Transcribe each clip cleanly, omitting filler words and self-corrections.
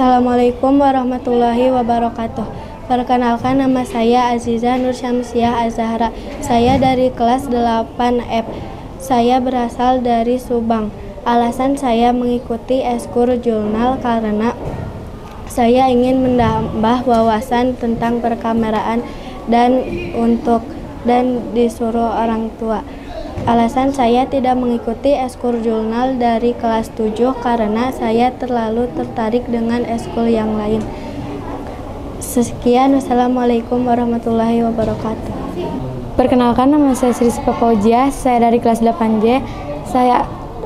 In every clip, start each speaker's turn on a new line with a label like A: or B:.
A: Assalamualaikum warahmatullahi wabarakatuh. Perkenalkan, nama saya Aziza Nur Syamsiah Az-Zahra. Saya dari kelas 8F. Saya berasal dari Subang. Alasan saya mengikuti ekskul jurnal karena saya ingin menambah wawasan tentang perkameraan dan disuruh orang tua. Alasan saya tidak mengikuti ekskul jurnal dari kelas 7 karena saya terlalu tertarik dengan ekskul yang lain. Sekian, wassalamualaikum warahmatullahi wabarakatuh.
B: Perkenalkan, nama saya Sri Fauzia, saya dari kelas 8J.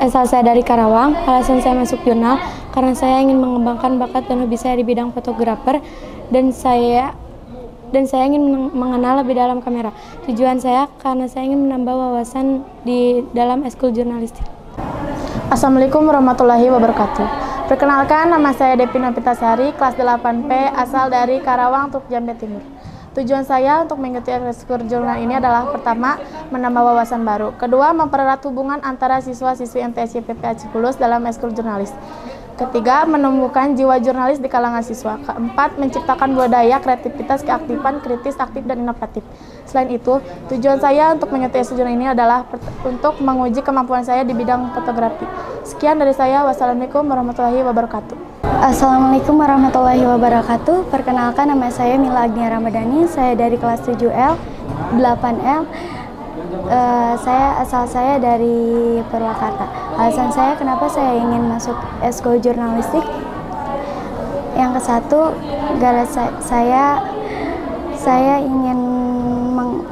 B: Asal saya dari Karawang. Alasan saya masuk jurnal karena saya ingin mengembangkan bakat dan hobi saya di bidang fotografer dan saya ingin mengenal lebih dalam kamera. Tujuan saya karena saya ingin menambah wawasan di dalam ekskul jurnalistik.
C: Assalamualaikum warahmatullahi wabarakatuh. Perkenalkan, nama saya Depi Novitasari, kelas 8P, asal dari Karawang, Jambi Timur. Tujuan saya untuk mengikuti ekskul jurnal ini adalah pertama, menambah wawasan baru. Kedua, mempererat hubungan antara siswa-siswi MTS YPPA Cikulus dalam ekskul jurnalis. Ketiga, menumbuhkan jiwa jurnalis di kalangan siswa. Keempat, menciptakan budaya kreativitas, keaktifan, kritis, aktif, dan inovatif. Selain itu, tujuan saya untuk mengikuti ekskul jurnal ini adalah untuk menguji kemampuan saya di bidang fotografi. Sekian dari saya. Wassalamualaikum warahmatullahi wabarakatuh.
B: Assalamualaikum warahmatullahi wabarakatuh. Perkenalkan, nama saya Mila Agnia Ramadhani. Saya dari kelas 7L, 8L. Asal saya dari Purwakarta. Alasan saya kenapa saya ingin masuk ekskul jurnalistik. Yang ke satu, gara saya ingin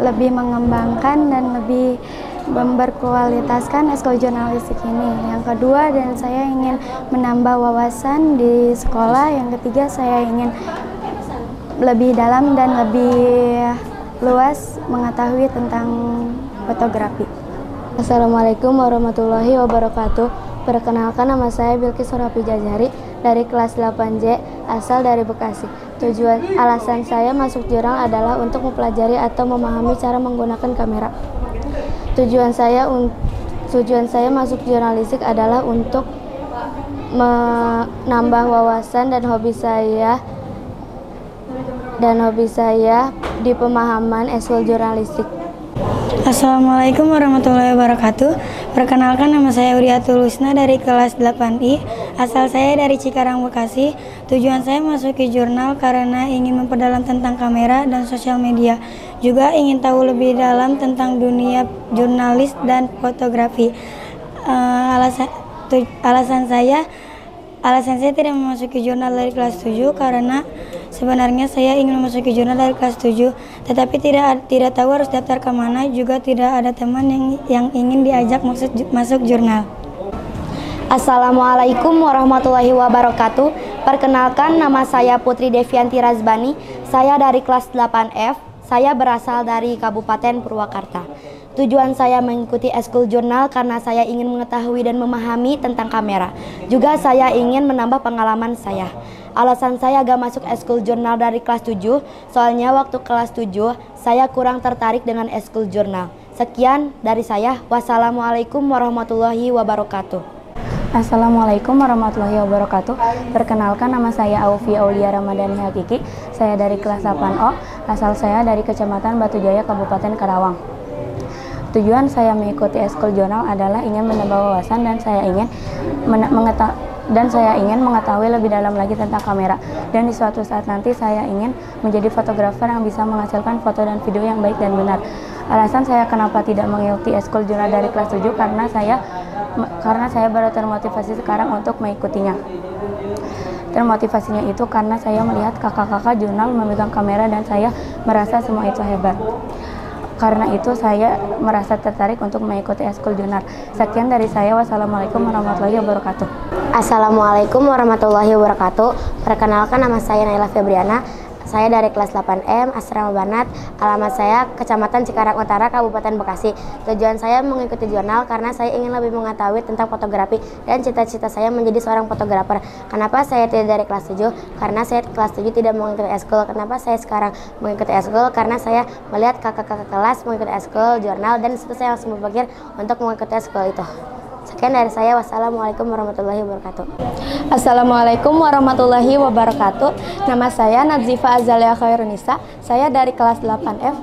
B: lebih mengembangkan dan lebih berkualitaskan ekskul jurnalistik ini. Yang kedua, dan saya ingin menambah wawasan di sekolah. Yang ketiga, saya ingin lebih dalam dan lebih luas mengetahui tentang fotografi.
A: Assalamualaikum warahmatullahi wabarakatuh. Perkenalkan, nama saya Bilqis Surafi Jajari dari kelas 8J, asal dari Bekasi. Alasan saya masuk jurnal adalah untuk mempelajari atau memahami cara menggunakan kamera. Tujuan saya masuk jurnalistik adalah untuk menambah wawasan dan hobi saya di pemahaman ekskul jurnalistik.
B: Assalamualaikum warahmatullahi wabarakatuh. Perkenalkan, nama saya Uriatul Husna dari kelas 8I. Asal saya dari Cikarang, Bekasi. Tujuan saya masuk ke jurnal karena ingin memperdalam tentang kamera dan sosial media. Juga ingin tahu lebih dalam tentang dunia jurnalis dan fotografi. Alasan saya tidak memasuki jurnal dari kelas 7 karena sebenarnya saya ingin memasuki jurnal dari kelas 7, tetapi tidak tahu harus daftar ke mana, juga tidak ada teman yang ingin diajak masuk jurnal.
D: Assalamualaikum warahmatullahi wabarakatuh. Perkenalkan, nama saya Putri Devianti Razbani. Saya dari kelas 8F. Saya berasal dari Kabupaten Purwakarta. Tujuan saya mengikuti ekskul jurnal karena saya ingin mengetahui dan memahami tentang kamera. Juga saya ingin menambah pengalaman saya. Alasan saya gak masuk ekskul jurnal dari kelas 7, soalnya waktu kelas 7 saya kurang tertarik dengan ekskul jurnal. Sekian dari saya. Wassalamualaikum warahmatullahi wabarakatuh.
C: Assalamualaikum warahmatullahi wabarakatuh. Perkenalkan, nama saya Aufi Aulia Ramadhani Hakiki. Saya dari kelas 8O, asal saya dari Kecamatan Batujaya, Kabupaten Karawang. Tujuan saya mengikuti ekskul jurnal adalah ingin menambah wawasan dan saya ingin mengetahui lebih dalam lagi tentang kamera. Dan di suatu saat nanti saya ingin menjadi fotografer yang bisa menghasilkan foto dan video yang baik dan benar. Alasan saya kenapa tidak mengikuti ekskul jurnal dari kelas 7 karena saya baru termotivasi sekarang untuk mengikutinya. Termotivasinya itu karena saya melihat kakak-kakak jurnal memegang kamera dan saya merasa semua itu hebat. Karena itu saya merasa tertarik untuk mengikuti ekskul jurnal. Sekian dari saya. Wassalamualaikum warahmatullahi wabarakatuh.
D: Assalamualaikum warahmatullahi wabarakatuh. Perkenalkan, nama saya Naila Febriana. Saya dari kelas 8M, Asrama Banat. Alamat saya Kecamatan Cikarang Utara, Kabupaten Bekasi. Tujuan saya mengikuti jurnal karena saya ingin lebih mengetahui tentang fotografi dan cita-cita saya menjadi seorang fotografer. Kenapa saya tidak dari kelas 7? Karena saya kelas 7 tidak mengikuti ekskul. Kenapa saya sekarang mengikuti ekskul? Karena saya melihat kakak-kakak kelas mengikuti ekskul jurnal dan situ saya langsung berpikir untuk mengikuti ekskul itu. Sekian. Sekian dari saya. Wassalamualaikum warahmatullahi wabarakatuh.
B: Assalamualaikum warahmatullahi wabarakatuh. Nama saya Nazifa Azalia Khairunisa. Saya dari kelas 8F.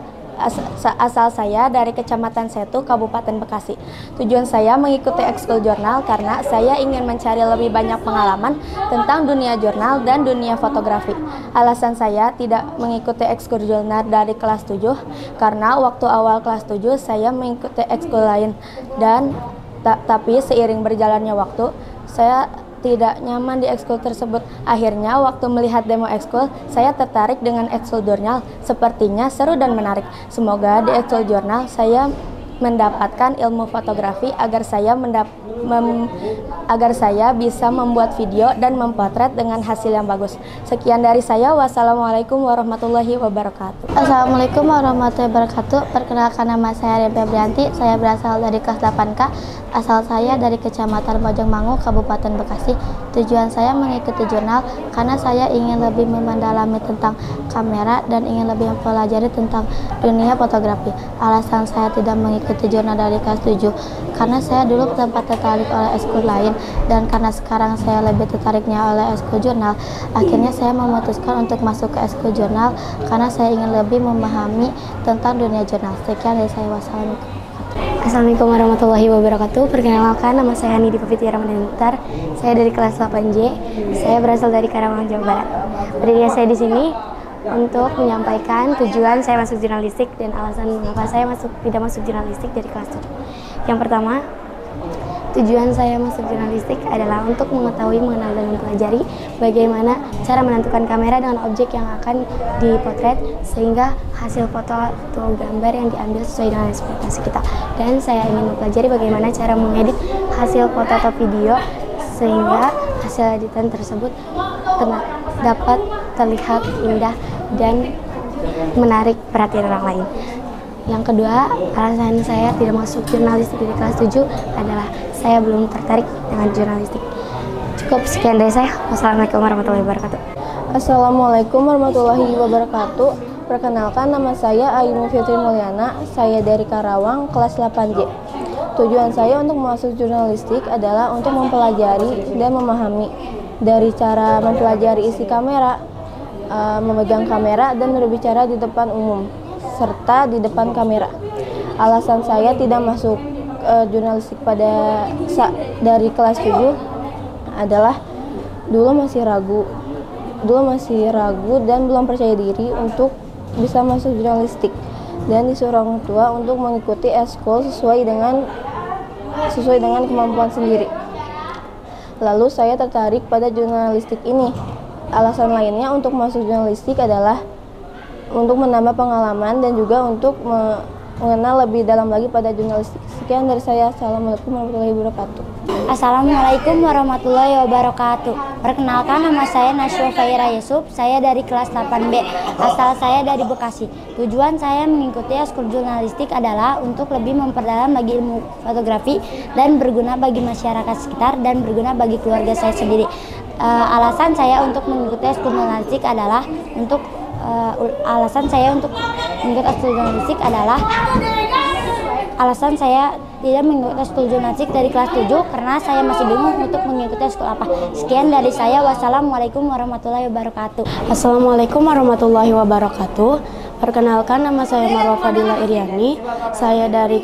B: Asal saya dari Kecamatan Setu, Kabupaten Bekasi. Tujuan saya mengikuti ekskul jurnal karena saya ingin mencari lebih banyak pengalaman tentang dunia jurnal dan dunia fotografi. Alasan saya tidak mengikuti ekskul jurnal dari kelas 7 karena waktu awal kelas 7 saya mengikuti ekskul lain dan tapi seiring berjalannya waktu saya tidak nyaman di ekskul tersebut. Akhirnya waktu melihat demo ekskul, saya tertarik dengan ekskul jurnal. Sepertinya seru dan menarik. Semoga di ekskul jurnal saya mendapatkan ilmu fotografi agar saya bisa membuat video dan memotret dengan hasil yang bagus. Sekian dari saya. Wassalamualaikum warahmatullahi wabarakatuh.
A: Assalamualaikum warahmatullahi wabarakatuh. Perkenalkan, nama saya Rian Febrianti. Saya berasal dari kelas 8K. Asal saya dari Kecamatan Bojongmangu, Kabupaten Bekasi. Tujuan saya mengikuti jurnal karena saya ingin lebih mendalami tentang kamera dan ingin lebih mempelajari tentang dunia fotografi. Alasan saya tidak mengikuti jurnal dari kelas 7 karena saya dulu sempat tertarik oleh ekskul lain, dan karena sekarang saya lebih tertariknya oleh ekskul jurnal, akhirnya saya memutuskan untuk masuk ke ekskul jurnal karena saya ingin lebih memahami tentang dunia jurnal. Sekian dari saya. Wassalamualaikum.
D: Assalamualaikum warahmatullahi wabarakatuh. Perkenalkan, nama saya Nidi Peviti Ramadhanita. Saya dari kelas 8J. Saya berasal dari Karawang, Jawa Barat. Berdiri saya di sini untuk menyampaikan tujuan saya masuk jurnalistik dan alasan mengapa saya tidak masuk jurnalistik dari kelas 7. Yang pertama, tujuan saya masuk jurnalistik adalah untuk mengetahui, mengenal, dan mempelajari bagaimana cara menentukan kamera dengan objek yang akan dipotret sehingga hasil foto atau gambar yang diambil sesuai dengan ekspektasi kita. Dan saya ingin mempelajari bagaimana cara mengedit hasil foto atau video sehingga hasil editan tersebut dapat terlihat indah dan menarik perhatian orang lain. Yang kedua, alasan saya tidak masuk jurnalistik dari kelas 7 adalah saya belum tertarik dengan jurnalistik. Cukup sekian dari saya. Wassalamualaikum warahmatullahi wabarakatuh.
E: Assalamualaikum warahmatullahi wabarakatuh. Perkenalkan, nama saya Ayumu Fitri Mulyana. Saya dari Karawang, kelas 8J. Tujuan saya untuk masuk jurnalistik adalah untuk mempelajari dan memahami dari cara mempelajari isi kamera, memegang kamera, dan berbicara di depan umum serta di depan kamera. Alasan saya tidak masuk jurnalistik dari kelas 7 adalah dulu masih ragu dan belum percaya diri untuk bisa masuk jurnalistik, dan disuruh orang tua untuk mengikuti ekskul sesuai dengan kemampuan sendiri. Lalu saya tertarik pada jurnalistik ini. Alasan lainnya untuk masuk jurnalistik adalah untuk menambah pengalaman dan juga untuk mengenal lebih dalam lagi pada jurnalistik. Sekian dari saya. Assalamualaikum warahmatullahi wabarakatuh.
D: Assalamualaikum warahmatullahi wabarakatuh. Perkenalkan, nama saya Nashwa Faira Yusuf. Saya dari kelas 8B. Asal saya dari Bekasi. Tujuan saya mengikuti ekskul jurnalistik adalah untuk lebih memperdalam bagi ilmu fotografi dan berguna bagi masyarakat sekitar dan berguna bagi keluarga saya sendiri. Alasan saya untuk mengikuti ekskul jurnalistik adalah alasan saya tidak mengikuti ekskul jurnalistik dari kelas 7 karena saya masih bingung untuk mengikuti ekskul apa. Sekian dari saya. Wassalamualaikum warahmatullahi wabarakatuh.
A: Assalamualaikum warahmatullahi wabarakatuh. Perkenalkan, nama saya Marwa Fadila Iriani. Saya dari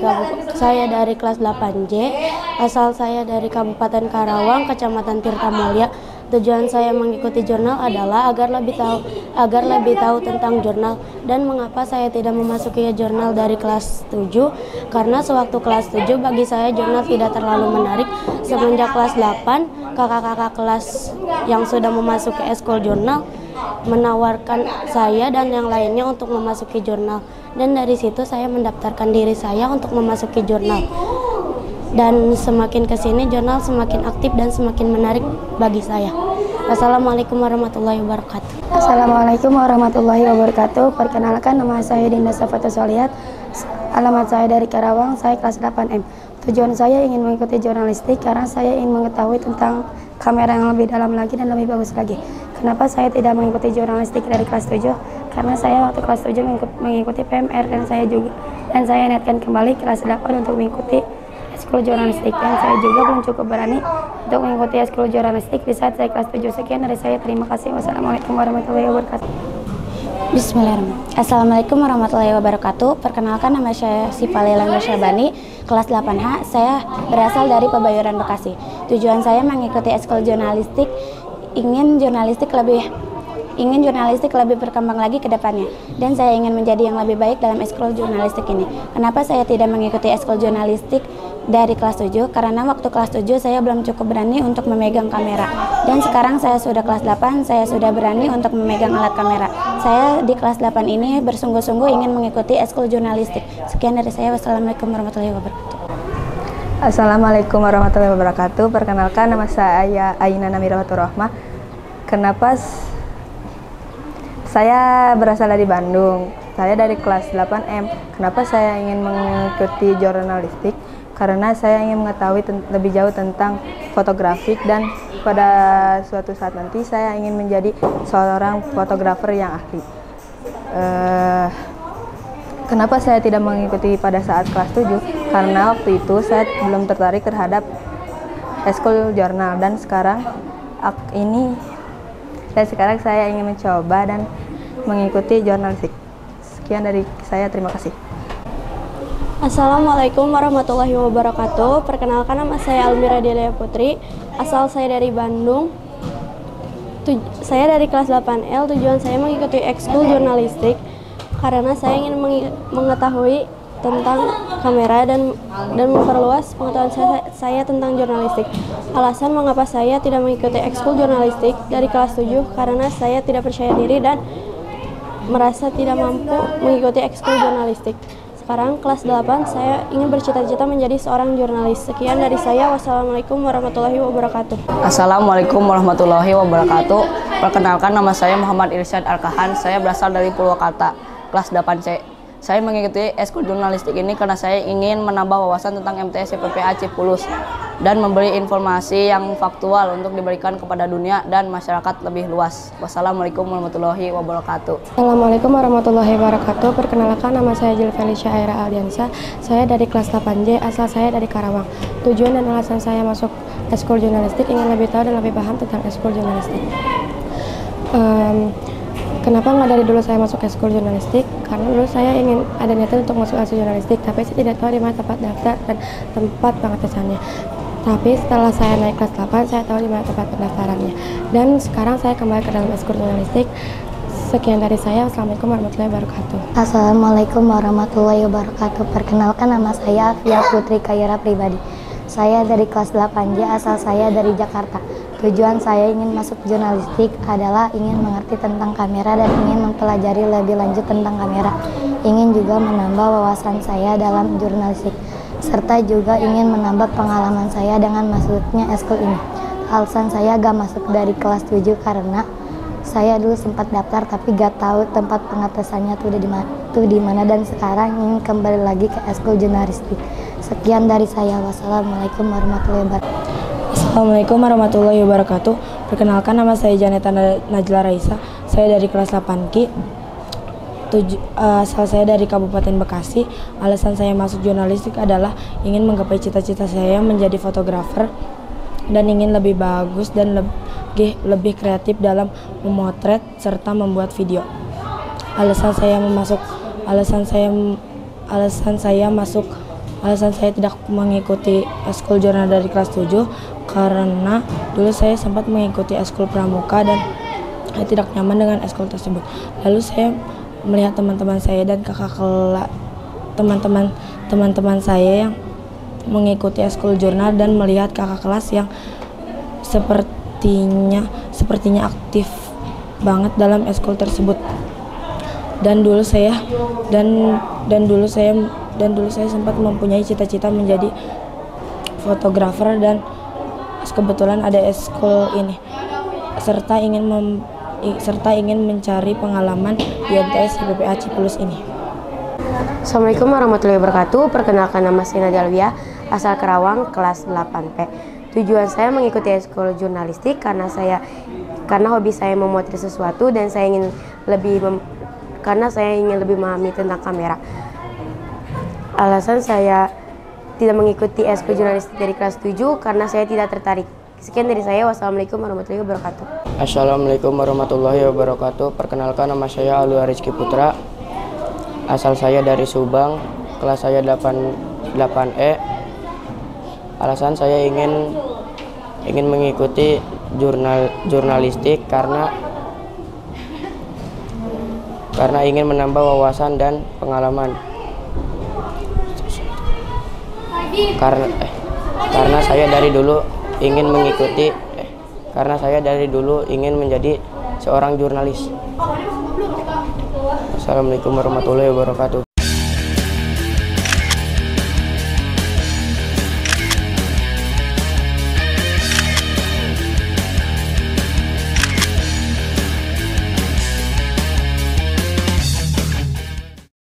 A: kelas 8J. Asal saya dari Kabupaten Karawang, Kecamatan Tirtamulya. Tujuan saya mengikuti jurnal adalah agar lebih tahu tentang jurnal. Dan mengapa saya tidak memasuki jurnal dari kelas 7? Karena sewaktu kelas 7 bagi saya jurnal tidak terlalu menarik. Semenjak kelas 8, kakak-kakak kelas yang sudah memasuki ekskul jurnal menawarkan saya dan yang lainnya untuk memasuki jurnal. Dan dari situ saya mendaftarkan diri saya untuk memasuki jurnal. Dan semakin kesini jurnal semakin aktif dan semakin menarik bagi saya. Wassalamualaikum warahmatullahi wabarakatuh.
B: Assalamualaikum warahmatullahi wabarakatuh. Perkenalkan, nama saya Dinda Safatu Solihat. Alamat saya dari Karawang, saya kelas 8M. Tujuan saya ingin mengikuti jurnalistik karena saya ingin mengetahui tentang kamera yang lebih dalam lagi dan lebih bagus lagi. Kenapa saya tidak mengikuti jurnalistik dari kelas 7? Karena saya waktu kelas 7 mengikuti PMR dan saya niatkan kembali kelas 8 untuk mengikuti ekskul jurnalistik dan saya juga belum cukup berani untuk mengikuti ekskul jurnalistik di saat saya kelas 7. Sekian dari saya, terima kasih. Wassalamualaikum warahmatullahi wabarakatuh.
D: Bismillahirrahmanirrahim. Assalamualaikum warahmatullahi wabarakatuh. Perkenalkan, nama saya Syifa Laila Nursyabani, kelas 8H. Saya berasal dari Pebayuran, Bekasi. Tujuan saya mengikuti ekskul jurnalistik, ingin jurnalistik lebih berkembang lagi ke depannya, dan saya ingin menjadi yang lebih baik dalam ekskul jurnalistik ini. Kenapa saya tidak mengikuti ekskul jurnalistik dari kelas 7? Karena waktu kelas 7 saya belum cukup berani untuk memegang kamera, dan sekarang saya sudah kelas 8, saya sudah berani untuk memegang alat kamera. Saya di kelas 8 ini bersungguh-sungguh ingin mengikuti ekskul jurnalistik. Sekian dari saya, wassalamualaikum warahmatullahi wabarakatuh.
E: Assalamualaikum warahmatullahi wabarakatuh. Perkenalkan, nama saya Aina Namiratul Rahmah. Kenapa saya berasal dari Bandung? Saya dari kelas 8M. Kenapa saya ingin mengikuti jurnalistik? Karena saya ingin mengetahui lebih jauh tentang fotografi, dan pada suatu saat nanti saya ingin menjadi seorang fotografer yang ahli. Kenapa saya tidak mengikuti pada saat kelas 7? Karena waktu itu saya belum tertarik terhadap ekskul jurnal, dan sekarang saya ingin mencoba dan mengikuti jurnalistik. Sekian dari saya, terima kasih.
A: Assalamualaikum warahmatullahi wabarakatuh. Perkenalkan, nama saya Almira Delia Putri, asal saya dari Bandung. Saya dari kelas 8L. Tujuan saya mengikuti ekskul jurnalistik karena saya ingin mengetahui tentang kamera dan memperluas pengetahuan saya tentang jurnalistik. Alasan mengapa saya tidak mengikuti ekskul jurnalistik dari kelas 7 karena saya tidak percaya diri dan merasa tidak mampu mengikuti ekskul jurnalistik. Sekarang kelas 8, saya ingin bercita-cita menjadi seorang jurnalis. Sekian dari saya, wassalamualaikum warahmatullahi wabarakatuh.
F: Assalamualaikum warahmatullahi wabarakatuh. Perkenalkan, nama saya Muhammad Irsyad Al-Kahan. Saya berasal dari Purwakarta, kelas 8C. Saya mengikuti ekskul jurnalistik ini karena saya ingin menambah wawasan tentang MTS PPA Cipulus dan memberi informasi yang faktual untuk diberikan kepada dunia dan masyarakat lebih luas. Wassalamualaikum warahmatullahi wabarakatuh.
B: Assalamualaikum warahmatullahi wabarakatuh. Perkenalkan, nama saya Julfelicia Aira Aldiansa. Saya dari kelas 8J, asal saya dari Karawang. Tujuan dan alasan saya masuk ekskul jurnalistik ingin lebih tahu dan lebih paham tentang ekskul jurnalistik. Kenapa nggak dari dulu saya masuk ekskul jurnalistik? Karena dulu saya ingin ada niatan untuk masuk ekskul jurnalistik, tapi saya tidak tahu di mana tempat daftar dan tempat pengetesannya. Tapi setelah saya naik kelas 8, saya tahu di mana tempat pendaftarannya. Dan sekarang saya kembali ke dalam ekskul jurnalistik. Sekian dari saya. Wassalamualaikum warahmatullahi wabarakatuh.
D: Assalamualaikum warahmatullahi wabarakatuh. Perkenalkan, nama saya Afia Putri Kayara Pribadi. Saya dari kelas 8J, asal saya dari Jakarta. Tujuan saya ingin masuk jurnalistik adalah ingin mengerti tentang kamera dan ingin mempelajari lebih lanjut tentang kamera. Ingin juga menambah wawasan saya dalam jurnalistik, serta juga ingin menambah pengalaman saya dengan masuknya ekskul ini. Alasan saya gak masuk dari kelas 7 karena saya dulu sempat daftar tapi gak tahu tempat pengetesannya tuh di mana, dan sekarang ingin kembali lagi ke ekskul jurnalistik. Sekian dari saya. Wassalamualaikum warahmatullahi wabarakatuh.
B: Assalamualaikum warahmatullahi wabarakatuh. Perkenalkan, nama saya Janeta Najla Raisa. Saya dari kelas 8Q. Asal saya dari Kabupaten Bekasi. Alasan saya masuk jurnalistik adalah ingin menggapai cita-cita saya menjadi fotografer dan ingin lebih bagus dan lebih kreatif dalam memotret serta membuat video. Alasan saya tidak mengikuti ekskul jurnal dari kelas 7 karena dulu saya sempat mengikuti ekskul pramuka dan saya tidak nyaman dengan ekskul tersebut. Lalu saya melihat teman-teman saya dan teman-teman saya yang mengikuti ekskul jurnal dan melihat kakak kelas yang sepertinya aktif banget dalam ekskul tersebut. Dan dulu saya sempat mempunyai cita-cita menjadi fotografer, dan kebetulan ada ekskul ini serta ingin mencari pengalaman di MTS PPA Cipulus ini.
G: Assalamualaikum warahmatullahi wabarakatuh. Perkenalkan, nama saya Nadia Alvia, asal Karawang, kelas 8P. Tujuan saya mengikuti ekskul jurnalistik karena hobi saya memotret sesuatu dan saya ingin lebih memahami tentang kamera. Alasan saya tidak mengikuti eskul jurnalistik dari kelas 7 karena saya tidak tertarik. Sekian dari saya. Wassalamualaikum warahmatullahi wabarakatuh.
H: Assalamualaikum warahmatullahi wabarakatuh. Perkenalkan, nama saya Alua Rizky Putra. Asal saya dari Subang, kelas saya 8E. Alasan saya ingin mengikuti jurnalistik karena ingin menambah wawasan dan pengalaman. Karena saya dari dulu ingin menjadi seorang jurnalis. Assalamualaikum warahmatullahi wabarakatuh.